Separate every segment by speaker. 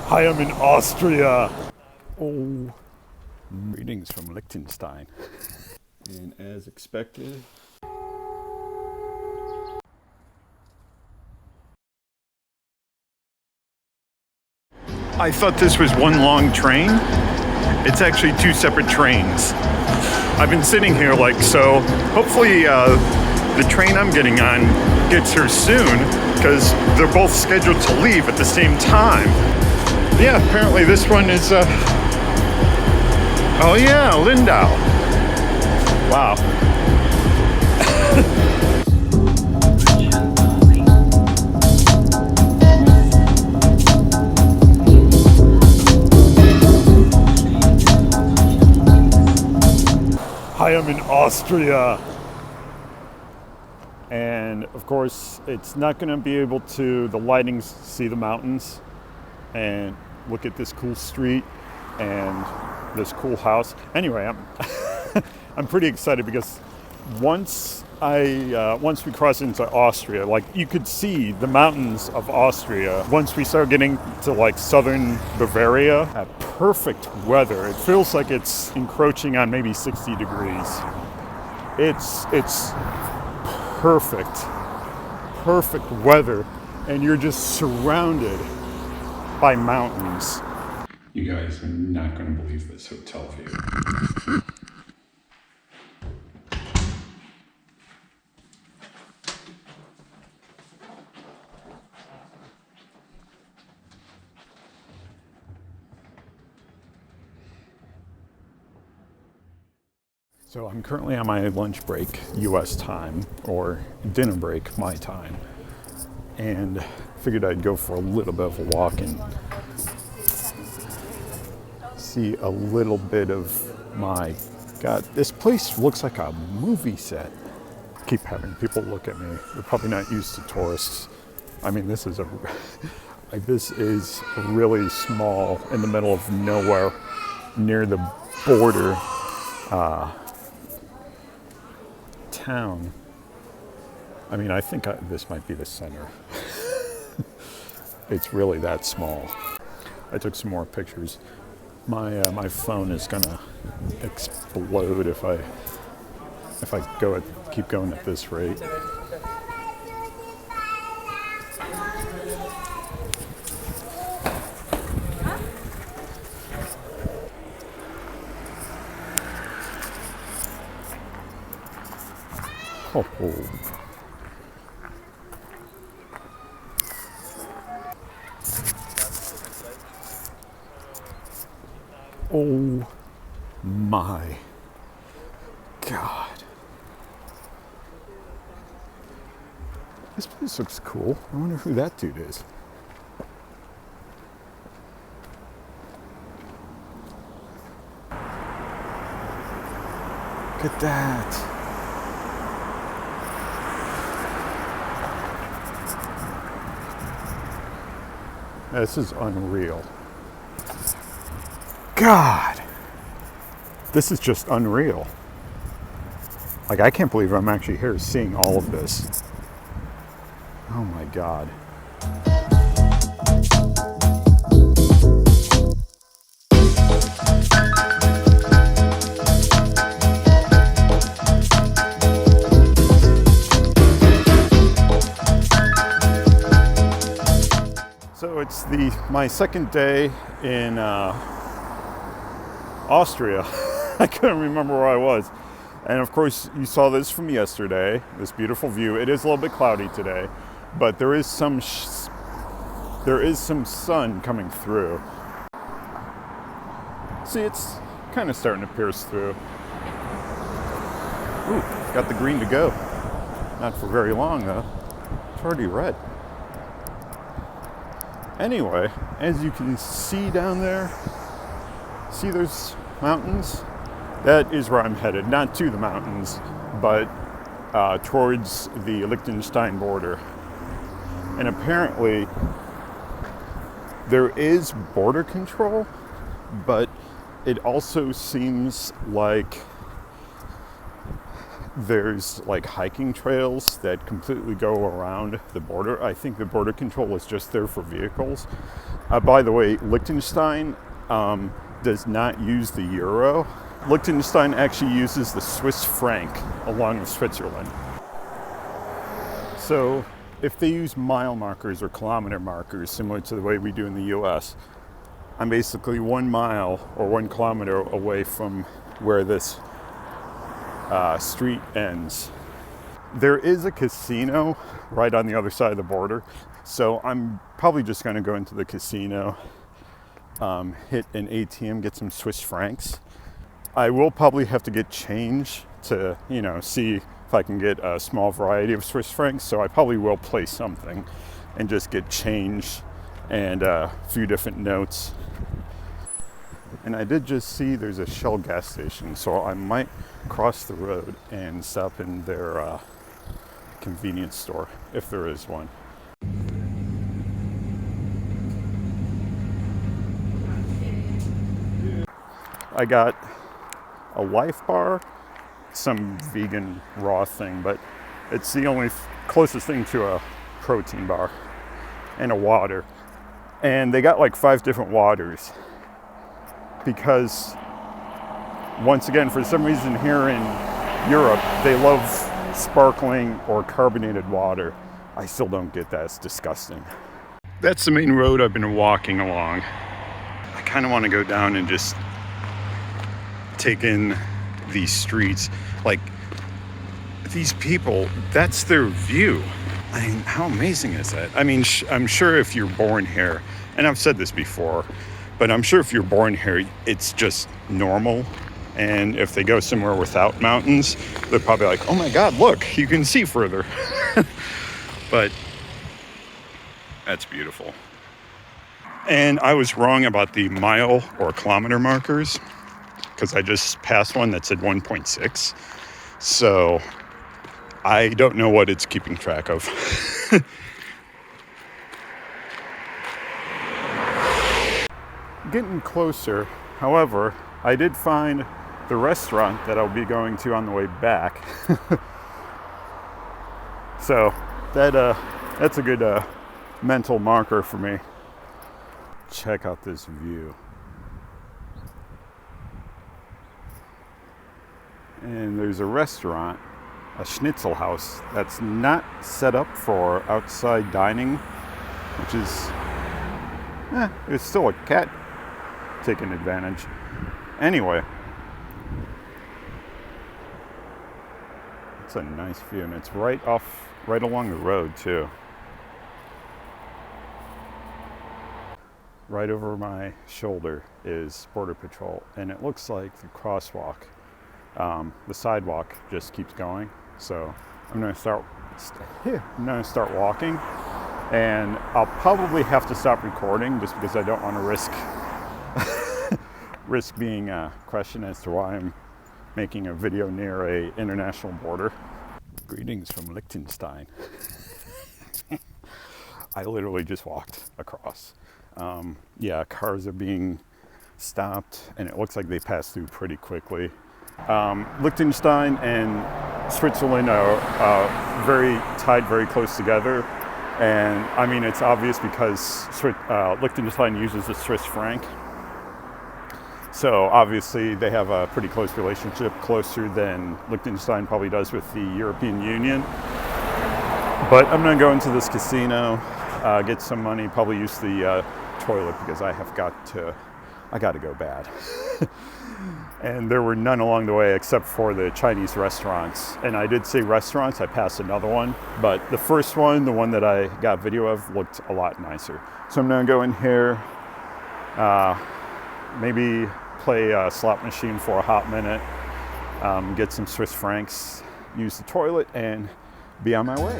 Speaker 1: Hi, I'm in Austria. Oh, greetings from Liechtenstein. And as expected, I thought this was one long train. It's actually two separate trains. I've been sitting here like so. Hopefully the train I'm getting on gets here soon because they're both scheduled to leave at the same time. Yeah, apparently this one is, oh yeah, Lindau. Wow. Hi, I'm in Austria. And of course, it's not going to be able to, the lighting, see the mountains and look at this cool street and this cool house. Anyway, I'm pretty excited because once we cross into Austria, like you could see the mountains of Austria. Once we start getting to like southern Bavaria, at perfect weather. It feels like it's encroaching on maybe 60 degrees. It's perfect weather, and you're just surrounded by mountains. You guys are not going to believe this hotel view. So I'm currently on my lunch break, US time, or dinner break, my time, and figured I'd go for a little bit of a walk and see a little bit of my God, this place looks like a movie set. I keep having people look at me. They're probably not used to tourists. I mean, this is really small in the middle of nowhere near the border town. I mean, I think this might be the center. It's really that small. I took some more pictures. My phone is gonna explode if I keep going at this rate. Oh. Oh my God. This place looks cool. I wonder who that dude is. Look at that. This is unreal. God, this is just unreal. Like, I can't believe I'm actually here seeing all of this. Oh my God. So it's my second day in Austria. I couldn't remember where I was. And of course, you saw this from yesterday, this beautiful view. It is a little bit cloudy today, but there is some sun coming through. See, it's kind of starting to pierce through. Ooh, got the green to go. Not for very long though. It's already red. Anyway, as you can see down there, see those mountains? That is where I'm headed. Not to the mountains, but towards the Liechtenstein border. And apparently, there is border control, but it also seems like there's like hiking trails that completely go around the border. I think the border control is just there for vehicles. By the way, Liechtenstein does not use the euro. Liechtenstein actually uses the Swiss franc along with Switzerland. So if they use mile markers or kilometer markers, similar to the way we do in the US, I'm basically 1 mile or 1 kilometer away from where this street ends. There is a casino right on the other side of the border, so I'm probably just going to go into the casino, hit an ATM, get some Swiss francs. I will probably have to get change to, see if I can get a small variety of Swiss francs, so I probably will play something and just get change and a few different notes. And I did just see there's a Shell gas station, so I might cross the road and stop in their convenience store, if there is one. I got a Life bar, some vegan raw thing, but it's the only closest thing to a protein bar, and a water. And they got like 5 different waters, because once again, for some reason here in Europe, they love sparkling or carbonated water. I still don't get that. It's disgusting. That's the main road I've been walking along. I kind of want to go down and just take in these streets. Like, these people, that's their view. I mean, how amazing is that? I mean, I'm sure if you're born here, and I've said this before, but I'm sure if you're born here, it's just normal. And if they go somewhere without mountains, they're probably like, oh my God, look, you can see further. But that's beautiful. And I was wrong about the mile or kilometer markers, because I just passed one that said 1.6. So I don't know what it's keeping track of. Getting closer, however, I did find the restaurant that I'll be going to on the way back. So that's a good mental marker for me. Check out this view. And there's a restaurant, a schnitzel house, that's not set up for outside dining, which is, it's still a cat taking advantage. Anyway, it's a nice view, and it's right along the road too. Right over my shoulder is Border Patrol, and it looks like the crosswalk, the sidewalk just keeps going. So I'm gonna start walking, and I'll probably have to stop recording just because I don't want to risk being questioned as to why I'm making a video near a international border. Greetings from Liechtenstein. I literally just walked across. Cars are being stopped, and it looks like they pass through pretty quickly. Liechtenstein and Switzerland are tied very close together, and I mean, it's obvious because Liechtenstein uses the Swiss franc, so obviously they have a pretty close relationship, closer than Liechtenstein probably does with the European Union. But I'm going to go into this casino, get some money, probably use the toilet because I got to go bad. And there were none along the way except for the Chinese restaurants. And I did say restaurants, I passed another one, but the first one, the one that I got video of, looked a lot nicer. So I'm gonna go in here, maybe play a slot machine for a hot minute, get some Swiss francs, use the toilet, and be on my way.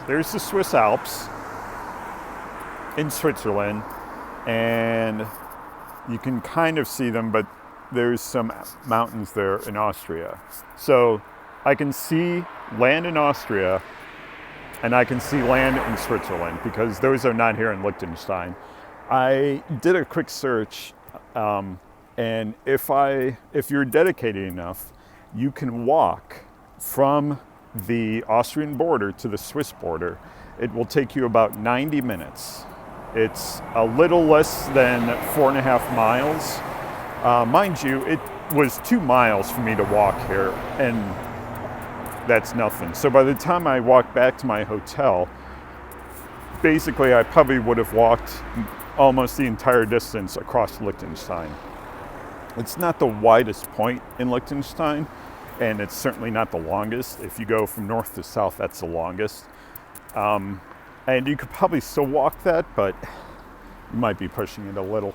Speaker 1: There's the Swiss Alps in Switzerland, and you can kind of see them, but there's some mountains there in Austria. So I can see land in Austria and I can see land in Switzerland because those are not here in Liechtenstein. I did a quick search, and if you're dedicated enough, you can walk from the Austrian border to the Swiss border. It will take you about 90 minutes. It's a little less than 4.5 miles. Mind you, it was 2 miles for me to walk here, and that's nothing. So by the time I walked back to my hotel, basically I probably would have walked almost the entire distance across Liechtenstein. It's not the widest point in Liechtenstein, and it's certainly not the longest. If you go from north to south, that's the longest. And you could probably still walk that, but you might be pushing it a little.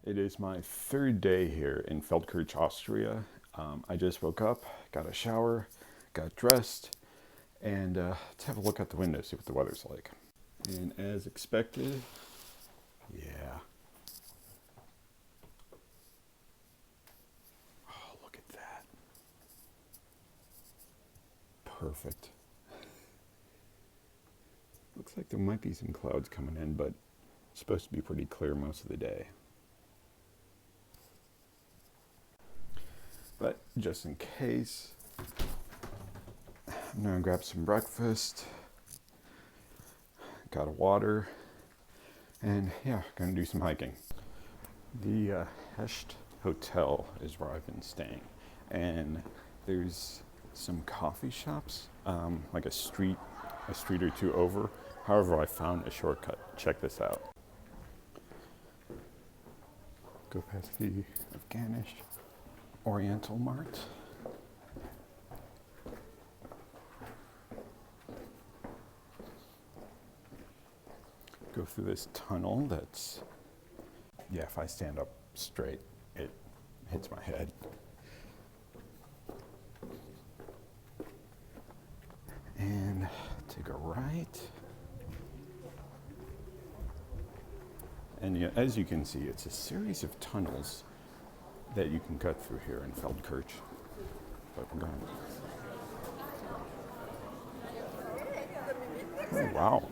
Speaker 1: It is my third day here in Feldkirch, Austria. I just woke up, got a shower, got dressed, and let's have a look out the window, see what the weather's like. And as expected, yeah. Oh, look at that. Perfect. Looks like there might be some clouds coming in, but it's supposed to be pretty clear most of the day. But just in case, I'm gonna grab some breakfast, got a water, and yeah, gonna do some hiking. The Hecht Hotel is where I've been staying, and there's some coffee shops, like a street or two over. However, I found a shortcut. Check this out. Go past the Afghanish Oriental Mart. Go through this tunnel that's, yeah, if I stand up straight, it hits my head. And take a right. And yeah, as you can see, it's a series of tunnels that you can cut through here in Feldkirch. But we're going. Oh, wow.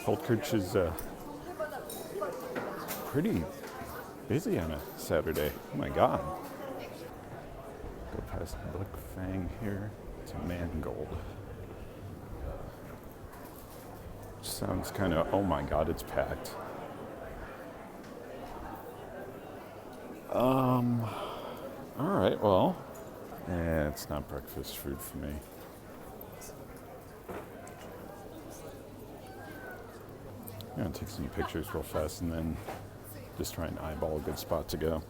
Speaker 1: Feldkirch is pretty busy on a Saturday. Oh my God. Go past Blickfang here to Mangold. Sounds kind of, oh my God, it's packed. All right, well, yeah, it's not breakfast food for me. I'm gonna take some pictures real fast and then just try and eyeball a good spot to go.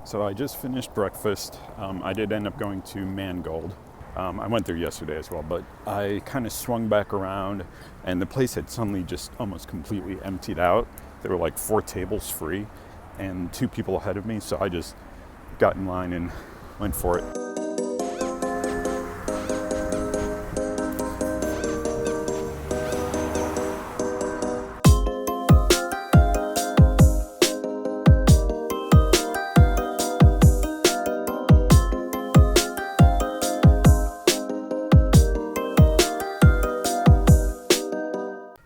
Speaker 1: So I just finished breakfast. I did end up going to Mangold. I went there yesterday as well, but I kind of swung back around and the place had suddenly just almost completely emptied out. There were like 4 tables free and 2 people ahead of me, so I just got in line and went for it.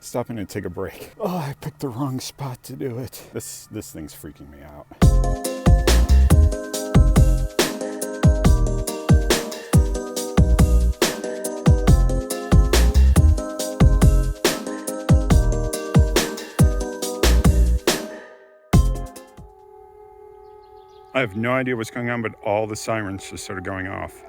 Speaker 1: Stopping to take a break. Oh, I picked the wrong spot to do it. This thing's freaking me out. I have no idea what's going on, but all the sirens just started going off.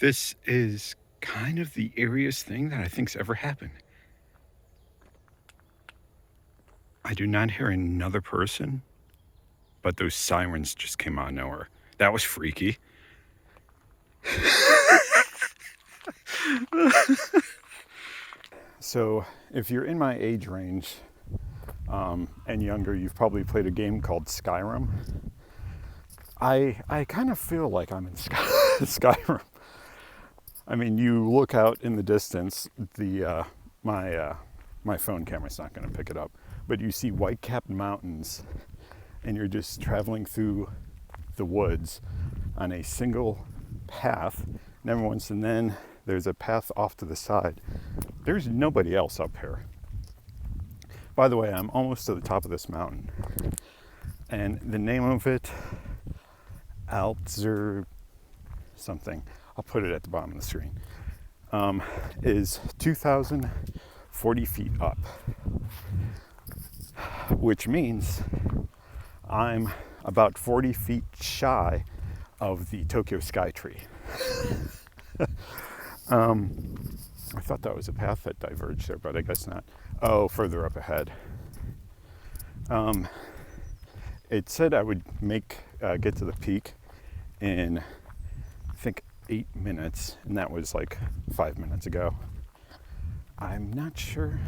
Speaker 1: This is kind of the eeriest thing that I think's ever happened. I do not hear another person, but those sirens just came out of nowhere. That was freaky. So if you're in my age range and younger, you've probably played a game called Skyrim. I kind of feel like I'm in Skyrim. I mean, you look out in the distance, my phone camera's not going to pick it up, but you see white-capped mountains, and you're just traveling through the woods on a single path. And every once and then, there's a path off to the side. There's nobody else up here. By the way, I'm almost to the top of this mountain, and the name of it, Altzer something, I'll put it at the bottom of the screen, is 2,040 feet up, which means I'm about 40 feet shy of the Tokyo Sky Tree. I thought that was a path that diverged there, but I guess not. Oh, further up ahead. It said I would get to the peak in, I think, 8 minutes, and that was like 5 minutes ago. I'm not sure.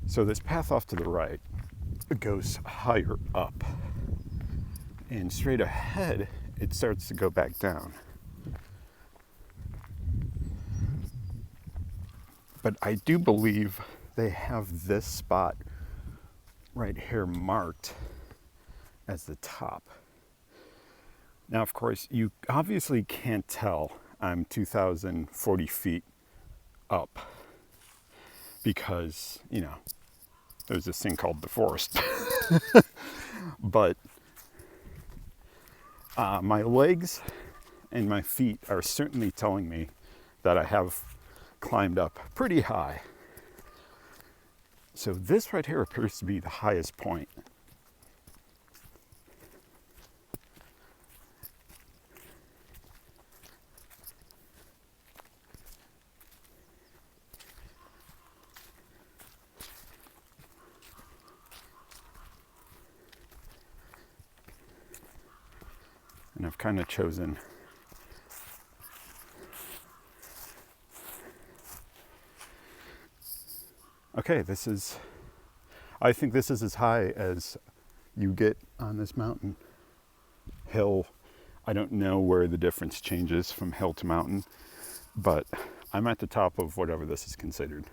Speaker 1: So this path off to the right goes higher up, and straight ahead it starts to go back down. But I do believe they have this spot right here marked as the top. Now, of course, you obviously can't tell I'm 2,040 feet up because, there's this thing called the forest. But my legs and my feet are certainly telling me that I have climbed up pretty high. So this right here appears to be the highest point. And I've kind of chosen okay, I think this is as high as you get on this mountain. Hill, I don't know where the difference changes from hill to mountain, but I'm at the top of whatever this is considered.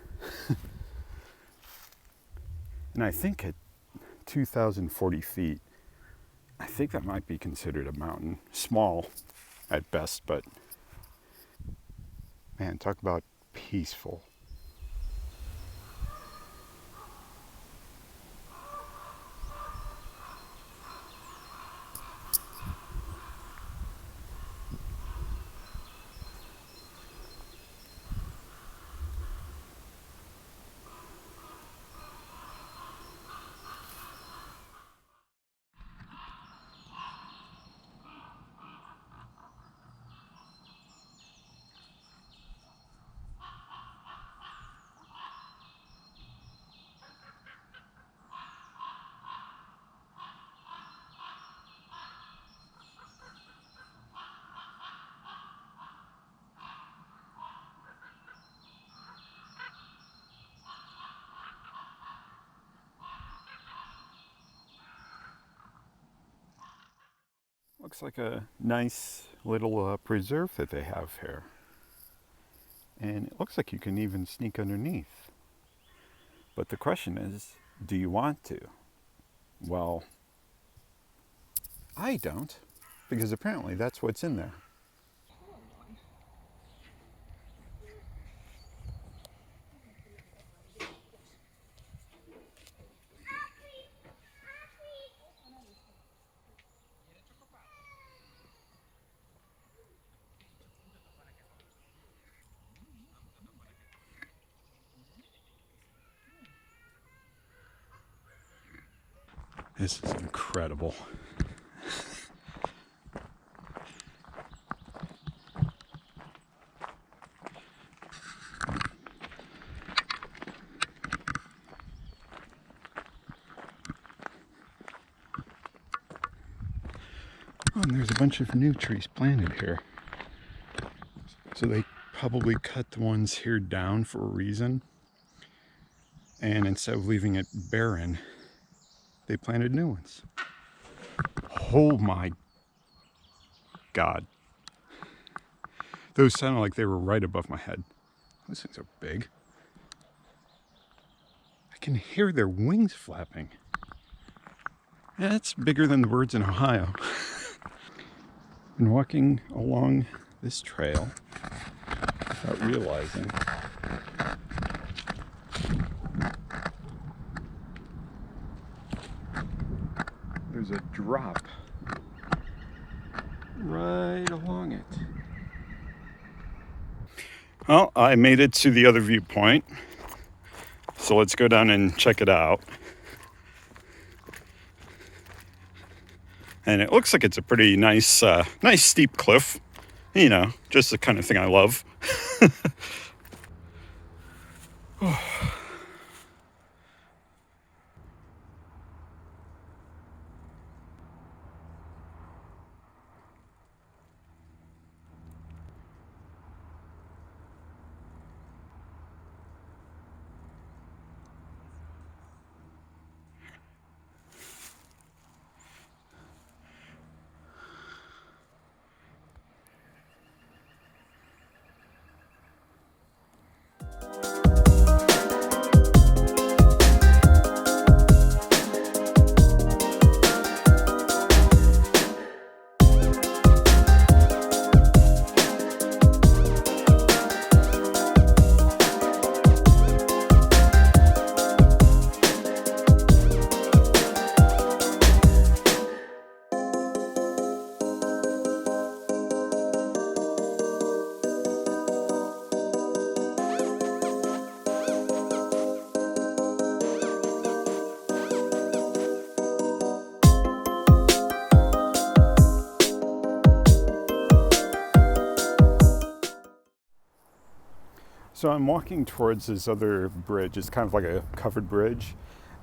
Speaker 1: And I think at 2,040 feet, I think that might be considered a mountain. Small at best, but man, talk about peaceful. Looks like a nice little preserve that they have here. And it looks like you can even sneak underneath. But the question is, do you want to? Well, I don't, because apparently that's what's in there. This is incredible. Oh, and there's a bunch of new trees planted here. So they probably cut the ones here down for a reason. And instead of leaving it barren, they planted new ones. Oh my God. Those sounded like they were right above my head. Those things are big. I can hear their wings flapping. Yeah, that's bigger than the birds in Ohio. Been walking along this trail without realizing there's a drop right along it. Well, I made it to the other viewpoint, so let's go down and check it out. And it looks like it's a pretty nice steep cliff. You know, just the kind of thing I love. So I'm walking towards this other bridge. It's kind of like a covered bridge.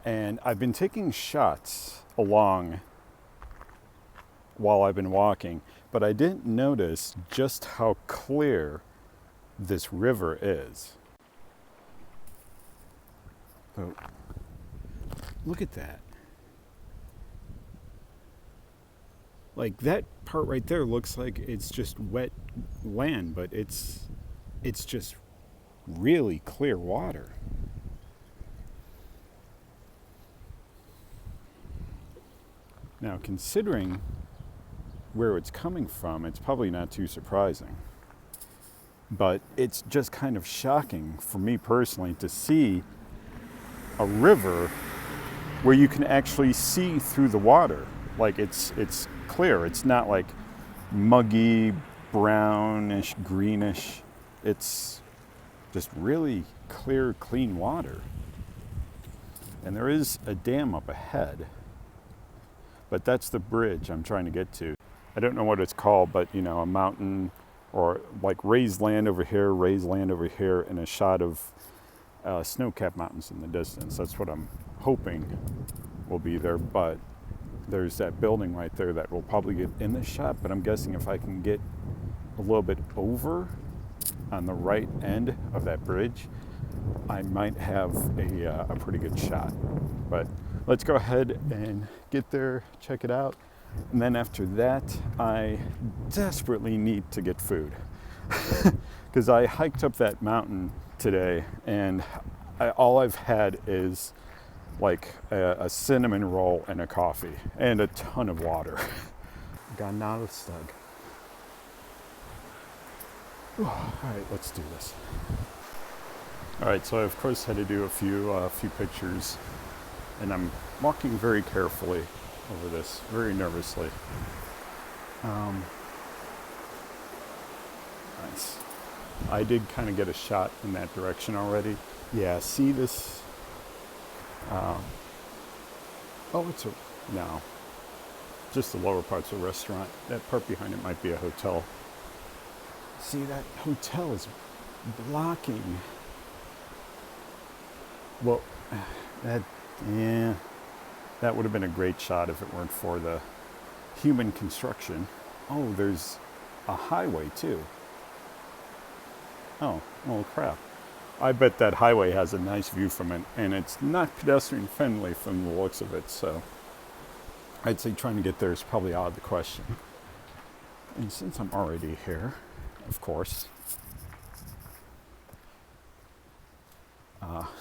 Speaker 1: And I've been taking shots along while I've been walking, but I didn't notice just how clear this river is. So, look at that. Like that part right there looks like it's just wet land, but it's just really clear water. Now, considering where it's coming from, it's probably not too surprising. But it's just kind of shocking for me personally to see a river where you can actually see through the water. Like it's clear. It's not like muggy, brownish, greenish. It's just really clear, clean water. And there is a dam up ahead. But that's the bridge I'm trying to get to. I don't know what it's called, but you know, a mountain or like raised land over here, and a shot of snow-capped mountains in the distance. That's what I'm hoping will be there. But there's that building right there that will probably get in this shot. But I'm guessing if I can get a little bit over on the right end of that bridge, I might have a pretty good shot. But let's go ahead and get there, check it out. And then after that, I desperately need to get food. Because I hiked up that mountain today, and all I've had is like a cinnamon roll and a coffee, and a ton of water. Ganalstag. All right, let's do this. All right, so I of course had to do a few pictures, and I'm walking very carefully over this, very nervously. Nice. I did kind of get a shot in that direction already. Yeah, see this? No, just the lower parts of a restaurant. That part behind it might be a hotel. See, that hotel is blocking. Well, that would have been a great shot if it weren't for the human construction. Oh, there's a highway too. Oh, well, crap. I bet that highway has a nice view from it, and it's not pedestrian friendly from the looks of it, so I'd say trying to get there is probably out of the question. And since I'm already here, of course, oh,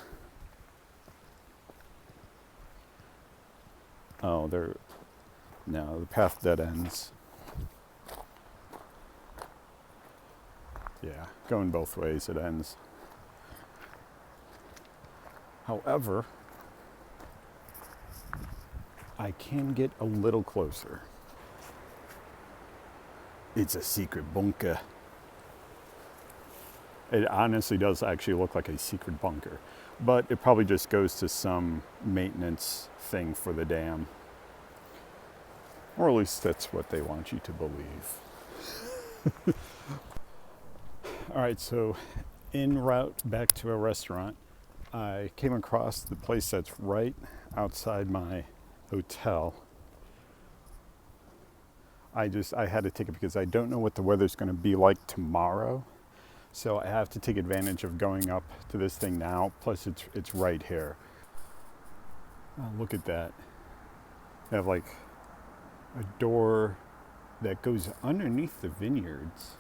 Speaker 1: no, the path dead ends. Yeah, going both ways, it ends. However, I can get a little closer. It's a secret bunker. It honestly does actually look like a secret bunker, but it probably just goes to some maintenance thing for the dam. Or at least that's what they want you to believe. All right, so en route back to a restaurant, I came across the place that's right outside my hotel. I had to take it because I don't know what the weather's going to be like tomorrow. So I have to take advantage of going up to this thing now. Plus it's right here. Oh, look at that. They have like a door that goes underneath the vineyards.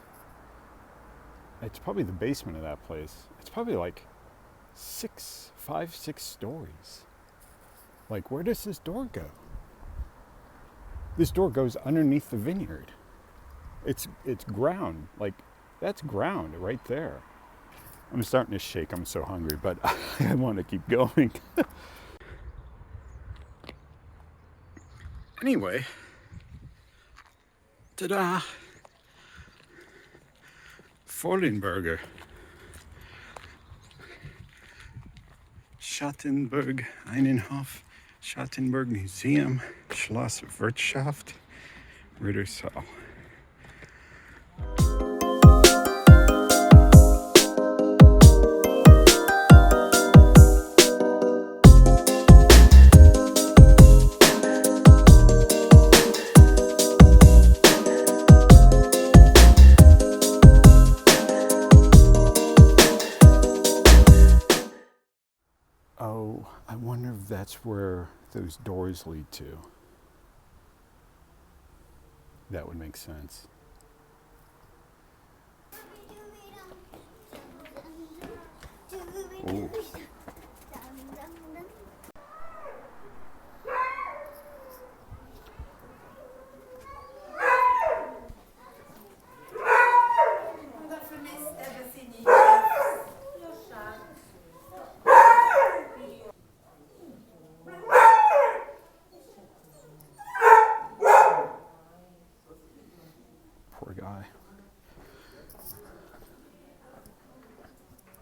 Speaker 1: It's probably the basement of that place. It's probably like 5, 6 stories. Like, where does this door go? This door goes underneath the vineyard. It's ground. Like, that's ground right there. I'm starting to shake. I'm so hungry, but I want to keep going. Anyway, ta-da! Vollenberger. Schattenberg, Einenhof, Schattenberg Museum, Schloss Wirtschaft, Rittersaal. Oh, I wonder if that's where those doors lead to. That would make sense. Ooh. Poor guy.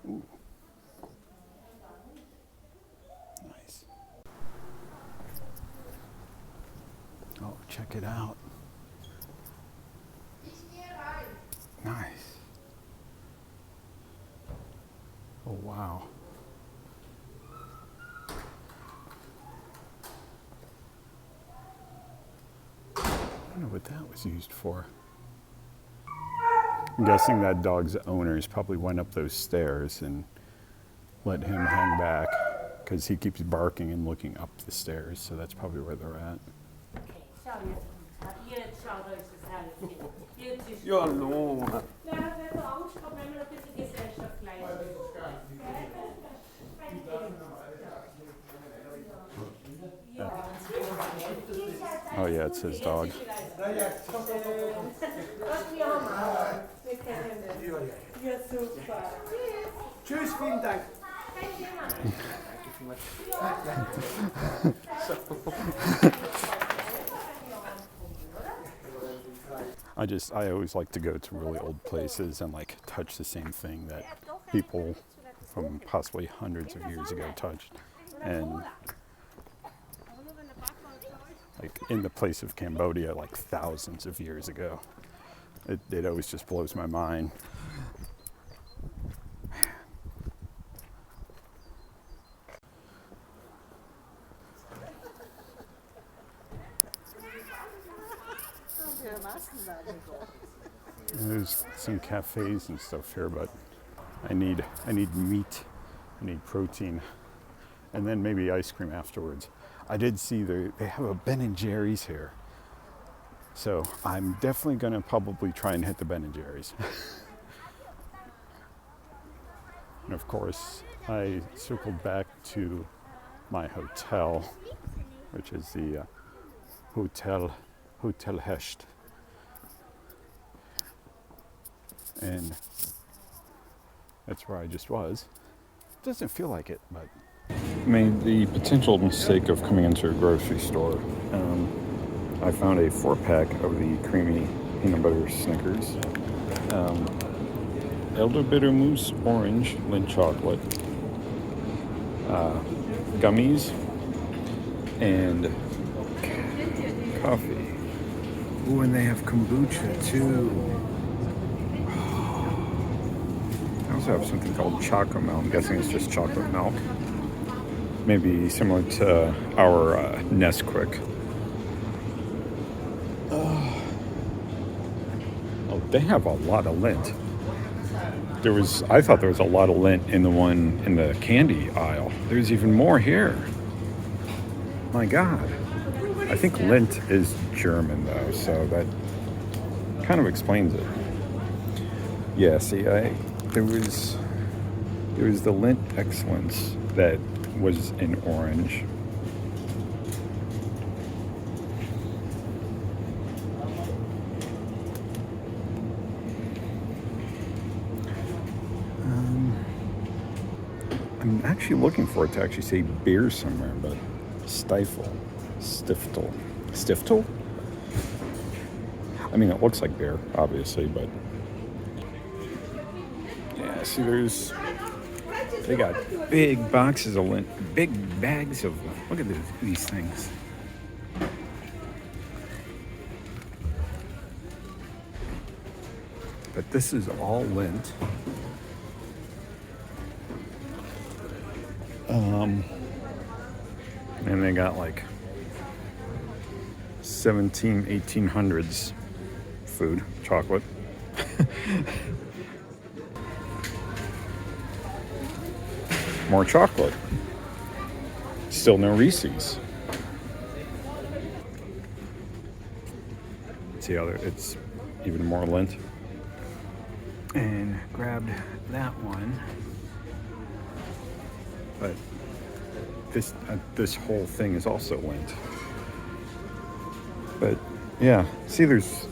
Speaker 1: Ooh. Nice. Oh, check it out. Nice. Oh, wow. I don't know what that was used for. I'm guessing that dog's owners probably went up those stairs and let him hang back because he keeps barking and looking up the stairs, so that's probably where they're at.
Speaker 2: Ja, no.
Speaker 1: Oh yeah, it's his dog.
Speaker 2: Tschüss, vielen Dank.
Speaker 1: I always like to go to really old places and like touch the same thing that people from possibly hundreds of years ago touched. And like in the place of Cambodia, like thousands of years ago. It always just blows my mind. There's some cafes and stuff here, but I need meat, I need protein, and then maybe ice cream afterwards. I did see they have a Ben & Jerry's here. So I'm definitely gonna probably try and hit the Ben & Jerry's. And of course, I circled back to my hotel, which is the Hotel Hecht. And that's where I just was. Doesn't feel like it, but I made the potential mistake of coming into a grocery store. I found a 4-pack of the creamy peanut butter Snickers, elderbitter mousse orange Lindt chocolate, gummies, and coffee. Ooh, and they have kombucha too. I also have something called chocolate milk. I'm guessing it's just chocolate milk. Maybe similar to our Nesquik. Oh, they have a lot of Lindt. I thought there was a lot of Lindt in the one in the candy aisle. There's even more here. My God. I think Lindt is German though, so that kind of explains it. Yeah, see, there was the Lindt Excellence that was in orange. I'm actually looking for it to actually say beer somewhere, but Stifle. Stiftel? I mean, it looks like beer, obviously, but yeah, see, they got big boxes of Lindt, big bags of Lindt. Look at these things. But this is all Lindt. And they got like 1800s food, chocolate. More chocolate. Still no Reese's. See how it's even more Lindt. And grabbed that one. But this whole thing is also Lindt. But yeah, see, there's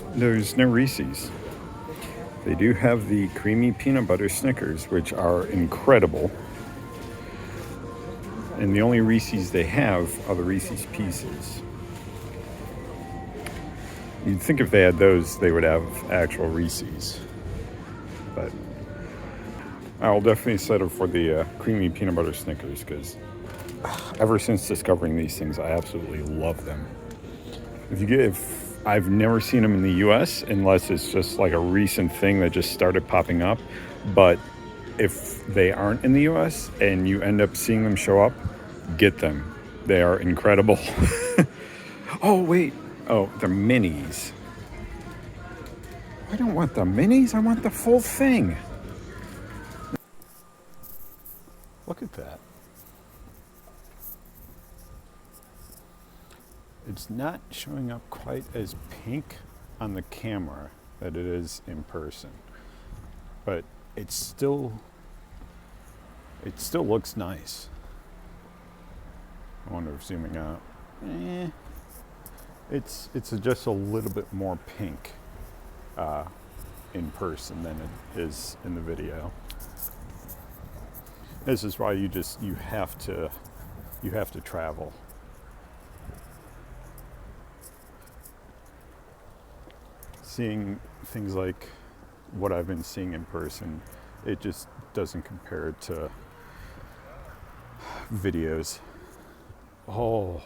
Speaker 1: no Reese's. They do have the creamy peanut butter Snickers, which are incredible. And the only Reese's they have are the Reese's Pieces. You'd think if they had those, they would have actual Reese's. But I'll definitely settle for the creamy peanut butter Snickers, because ever since discovering these things, I absolutely love them. If I've never seen them in the U.S. unless it's just like a recent thing that just started popping up. But if they aren't in the U.S. and you end up seeing them show up, get them. They are incredible. Oh, wait. Oh, the minis. I don't want the minis. I want the full thing. Look at that. It's not showing up quite as pink on the camera that it is in person, but it still looks nice. I wonder if zooming out, it's just a little bit more pink in person than it is in the video. This is why you have to travel. Seeing things like what I've been seeing in person, it just doesn't compare to videos. Oh.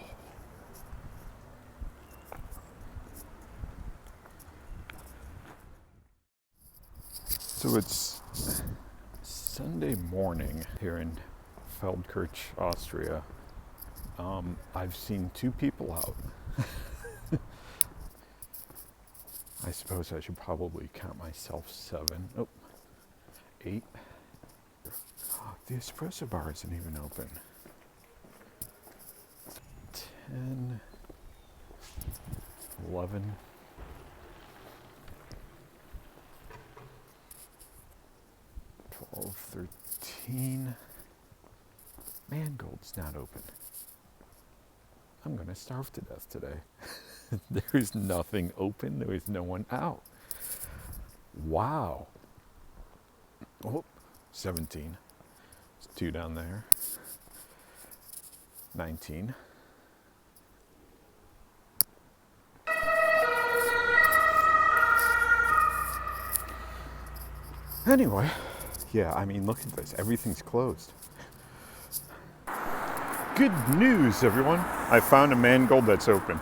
Speaker 1: So it's Sunday morning here in Feldkirch, Austria. I've seen 2 people out. I suppose I should probably count myself 7. Oh, 8, The espresso bar isn't even open. 10, 11. $12, $13. Mangold's not open. I'm gonna starve to death today. There's nothing open. There is no one out. Wow. Oh, 17. There's 2 down there. 19. Anyway, yeah, I mean, look at this. Everything's closed. Good news, everyone. I found a mangold that's open.